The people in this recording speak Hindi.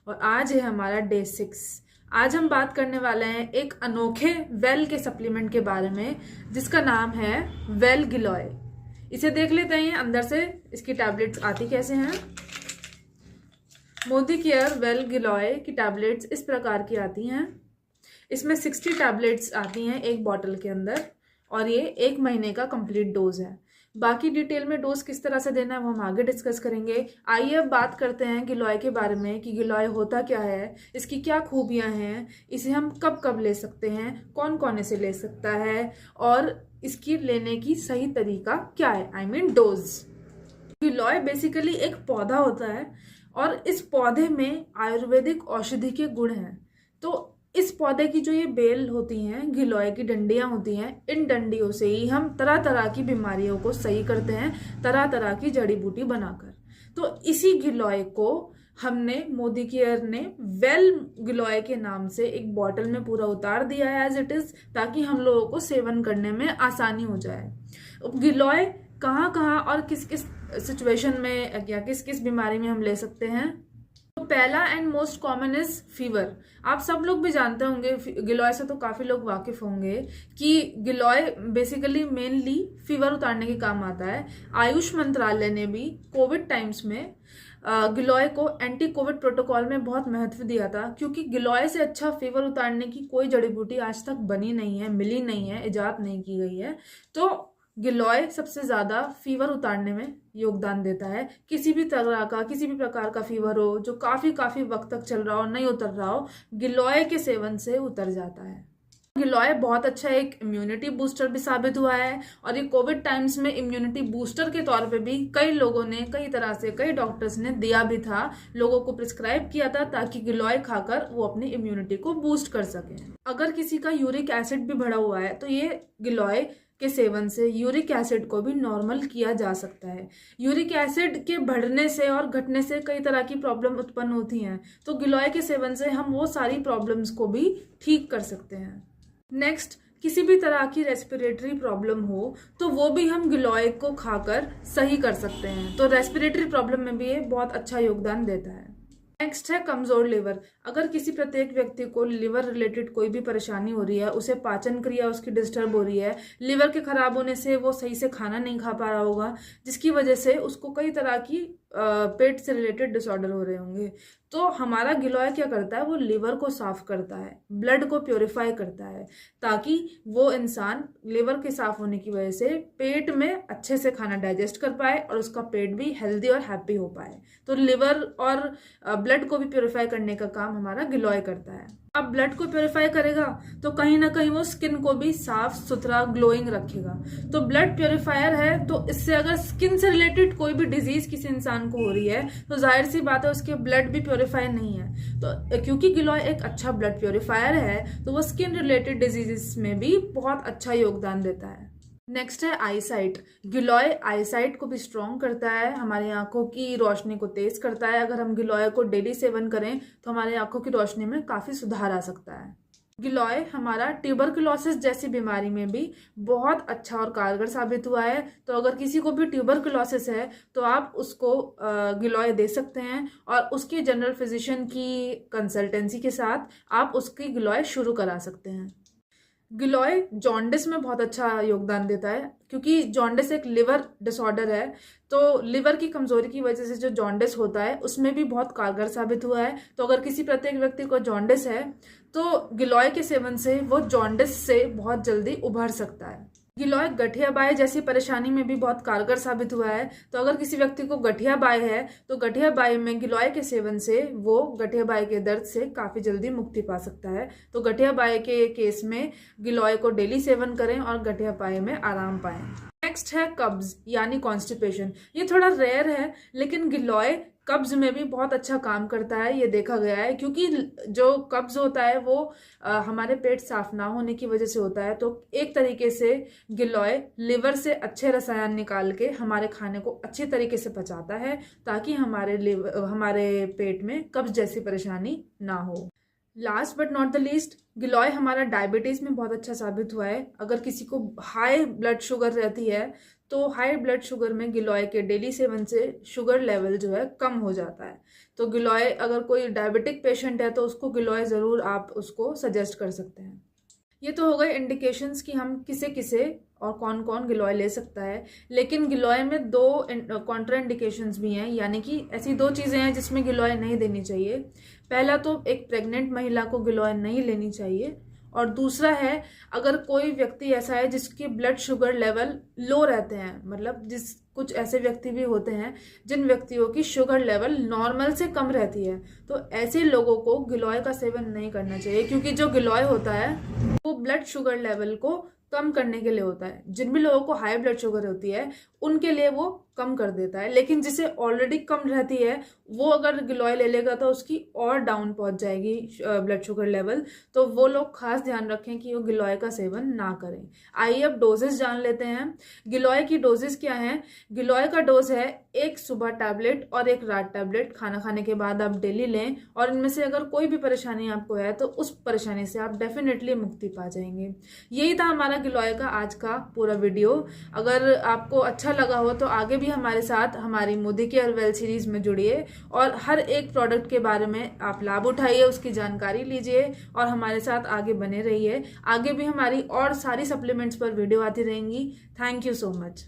और आज है हमारा डे 6। आज हम बात करने वाले हैं एक अनोखे वेल के सप्लीमेंट के बारे में जिसका नाम है वेल गिलॉय। इसे देख लेते हैं अंदर से इसकी टैबलेट्स आती कैसे हैं। मोदी केयर वेल गिलॉय की टैबलेट्स इस प्रकार की आती हैं। इसमें 60 टैबलेट्स आती हैं एक बॉटल के अंदर और ये 1 महीने का कंप्लीट डोज है। बाकी डिटेल में डोज किस तरह से देना है वो हम आगे डिस्कस करेंगे। आइए अब बात करते हैं गिलॉय के बारे में कि गिलॉय होता क्या है, इसकी क्या खूबियां हैं, इसे हम कब कब ले सकते हैं, कौन कौन इसे ले सकता है और इसकी लेने की सही तरीका क्या है, I mean dose. Giloy basically एक पौधा होता है और इस पौधे में आयुर्वेदिक औषधि के गुण हैं। तो इस पौधे की जो ये बेल होती हैं, गिलॉय की डंडियां होती हैं, इन डंडियों से ही हम तरह तरह की बीमारियों को सही करते हैं, तरह तरह की जड़ी बूटी बनाकर। तो इसी गिलॉय को हमने मोदी केयर ने वेल गिलॉय के नाम से एक बॉटल में पूरा उतार दिया है एज इट इज, ताकि हम लोगों को सेवन करने में आसानी हो जाए। गिलॉय कहाँ कहाँ और किस किस सिचुएशन में या किस किस बीमारी में हम ले सकते हैं। तो पहला and most common is fever. आप सब लोग भी जानते होंगे, गिलॉय से तो काफी लोग वाकिफ होंगे कि गिलॉय बेसिकली मेनली फीवर उतारने के काम आता है। आयुष मंत्रालय ने भी कोविड टाइम्स में गिलॉय को एंटी कोविड प्रोटोकॉल में बहुत महत्व दिया था, क्योंकि गिलॉय से अच्छा फीवर उतारने की कोई जड़ी बूटी आज तक बनी नहीं है, मिली नहीं है, इजाद नहीं की गई है। तो गिलॉय सबसे ज्यादा फीवर उतारने में योगदान देता है। किसी भी तरह का, किसी भी प्रकार का फीवर हो जो काफी वक्त तक चल रहा हो, नहीं उतर रहा हो, गिलॉय के सेवन से उतर जाता है। गिलॉय बहुत अच्छा एक इम्यूनिटी बूस्टर भी साबित हुआ है और ये कोविड टाइम्स में इम्यूनिटी बूस्टर के तौर पे भी कई लोगों ने, कई तरह से कई डॉक्टर्स ने दिया भी था, लोगों को प्रिस्क्राइब किया था ताकि गिलॉय खाकर वो अपनी इम्यूनिटी को बूस्ट कर सके। अगर किसी का यूरिक एसिड भी बढ़ा हुआ है तो ये गिलॉय के सेवन से यूरिक एसिड को भी नॉर्मल किया जा सकता है। यूरिक एसिड के बढ़ने से और घटने से कई तरह की प्रॉब्लम उत्पन्न होती हैं, तो गिलॉय के सेवन से हम वो सारी प्रॉब्लम्स को भी ठीक कर सकते हैं। नेक्स्ट, किसी भी तरह की रेस्पिरेटरी प्रॉब्लम हो तो वो भी हम गिलॉय को खाकर सही कर सकते हैं। तो रेस्पिरेटरी प्रॉब्लम में भी ये बहुत अच्छा योगदान देता है। नेक्स्ट है कमजोर लिवर। अगर किसी प्रत्येक व्यक्ति को लिवर रिलेटेड कोई भी परेशानी हो रही है, उसे पाचन क्रिया उसकी डिस्टर्ब हो रही है, लिवर के खराब होने से वो सही से खाना नहीं खा पा रहा होगा, जिसकी वजह से उसको कई तरह की पेट से रिलेटेड डिसऑर्डर हो रहे होंगे, तो हमारा गिलॉय क्या करता है, वो लिवर को साफ करता है, ब्लड को प्योरीफाई करता है, ताकि वो इंसान लिवर के साफ होने की वजह से पेट में अच्छे से खाना डाइजेस्ट कर पाए और उसका पेट भी हेल्दी और हैप्पी हो पाए। तो लिवर और ब्लड को भी प्योरीफाई करने का काम हमारा गिलॉय करता है। अब ब्लड को प्योरीफाई करेगा तो कहीं ना कहीं वो स्किन को भी साफ सुथरा ग्लोइंग रखेगा। तो ब्लड प्योरीफायर है, तो इससे अगर स्किन से रिलेटेड कोई भी डिजीज किसी इंसान को हो रही है तो जाहिर सी बात है उसके ब्लड भी प्योरीफाई नहीं है। तो क्योंकि गिलॉय एक अच्छा ब्लड प्योरीफायर है तो वो स्किन रिलेटेड डिजीजेस में भी बहुत अच्छा योगदान देता है। नेक्स्ट है आई साइट। गिलॉय आई साइट को भी स्ट्रॉन्ग करता है, हमारी आंखों की रोशनी को तेज करता है। अगर हम गिलॉय को डेली सेवन करें तो हमारी आंखों की रोशनी में काफी सुधार आ सकता है। गिलॉय हमारा ट्यूबरकुलोसिस जैसी बीमारी में भी बहुत अच्छा और कारगर साबित हुआ है। तो अगर किसी को भी ट्यूबरकुलोसिस है तो आप उसको गिलॉय दे सकते हैं और उसके जनरल फिजिशियन की कंसल्टेंसी के साथ आप उसकी गिलॉय शुरू करा सकते हैं। गिलॉय जॉन्डिस में बहुत अच्छा योगदान देता है, क्योंकि जॉन्डिस एक लिवर डिसऑर्डर है, तो लिवर की कमजोरी की वजह से जो जॉन्डिस होता है उसमें भी बहुत कारगर साबित हुआ है। तो अगर किसी प्रत्येक व्यक्ति को जॉन्डिस है तो गिलॉय के सेवन से वो जॉन्डिस से बहुत जल्दी उभर सकता है। गिलॉय गठिया बाय जैसी परेशानी में भी बहुत कारगर साबित हुआ है। तो अगर किसी व्यक्ति को गठिया बाय है तो गठिया बाय में गिलॉय के सेवन से वो गठिया बाय के दर्द से काफी जल्दी मुक्ति पा सकता है। तो गठिया बाय के केस में गिलॉय को डेली सेवन करें और गठिया बाय में आराम पाएं। नेक्स्ट है कब्ज यानी कॉन्स्टिपेशन। ये थोड़ा रेयर है लेकिन गिलॉय कब्ज में भी बहुत अच्छा काम करता है, ये देखा गया है, क्योंकि जो कब्ज होता है वो हमारे पेट साफ ना होने की वजह से होता है। तो एक तरीके से गिलॉय लिवर से अच्छे रसायन निकाल के हमारे खाने को अच्छे तरीके से पचाता है, ताकि हमारे पेट में कब्ज जैसी परेशानी ना हो। Last but not the least, giloy हमारा डायबिटीज में बहुत अच्छा साबित हुआ है। अगर किसी को हाई ब्लड शुगर रहती है तो हाई ब्लड शुगर में गिलोय के डेली सेवन से शुगर लेवल जो है कम हो जाता है। तो गिलोय, अगर कोई डायबिटिक पेशेंट है तो उसको गिलोय ज़रूर आप उसको सजेस्ट कर सकते हैं। ये तो हो गए इंडिकेशंस कि हम किसे किसे और कौन कौन गिलोय ले सकता है। लेकिन गिलोय में दो कॉन्ट्रा इंडिकेशंस भी हैं, यानी कि ऐसी दो चीज़ें हैं जिसमें गिलोय नहीं देनी चाहिए। पहला तो एक प्रेग्नेंट महिला को गिलोय नहीं लेनी चाहिए, और दूसरा है अगर कोई व्यक्ति ऐसा है जिसके ब्लड शुगर लेवल लो रहते हैं, मतलब कुछ ऐसे व्यक्ति भी होते हैं जिन व्यक्तियों की शुगर लेवल नॉर्मल से कम रहती है, तो ऐसे लोगों को गिलोय का सेवन नहीं करना चाहिए, क्योंकि जो गिलोय होता है वो ब्लड शुगर लेवल को कम करने के लिए होता है। जिन भी लोगों को हाई ब्लड शुगर होती है उनके लिए वो कम कर देता है, लेकिन जिसे ऑलरेडी कम रहती है वो अगर गिलोय ले लेगा तो उसकी और डाउन पहुंच जाएगी ब्लड शुगर लेवल। तो वो लोग खास ध्यान रखें कि वो गिलोय का सेवन ना करें। आइए अब डोजेस जान लेते हैं। गिलोय की डोजेस क्या हैं? गिलोय का डोज है एक सुबह टैबलेट और एक रात टैबलेट, खाना खाने के बाद आप डेली लें, और इनमें से अगर कोई भी परेशानी आपको है तो उस परेशानी से आप डेफिनेटली मुक्ति पा जाएंगे। यही था हमारा गिलोय का आज का पूरा वीडियो। अगर आपको अच्छा लगा हो तो आगे भी हमारे साथ हमारी मोदी केयर वेल सीरीज में जुड़िए और हर एक प्रोडक्ट के बारे में आप लाभ उठाइए, उसकी जानकारी लीजिए और हमारे साथ आगे बने रहिए। आगे भी हमारी और सारी सप्लीमेंट्स पर वीडियो आती रहेंगी। Thank you so much.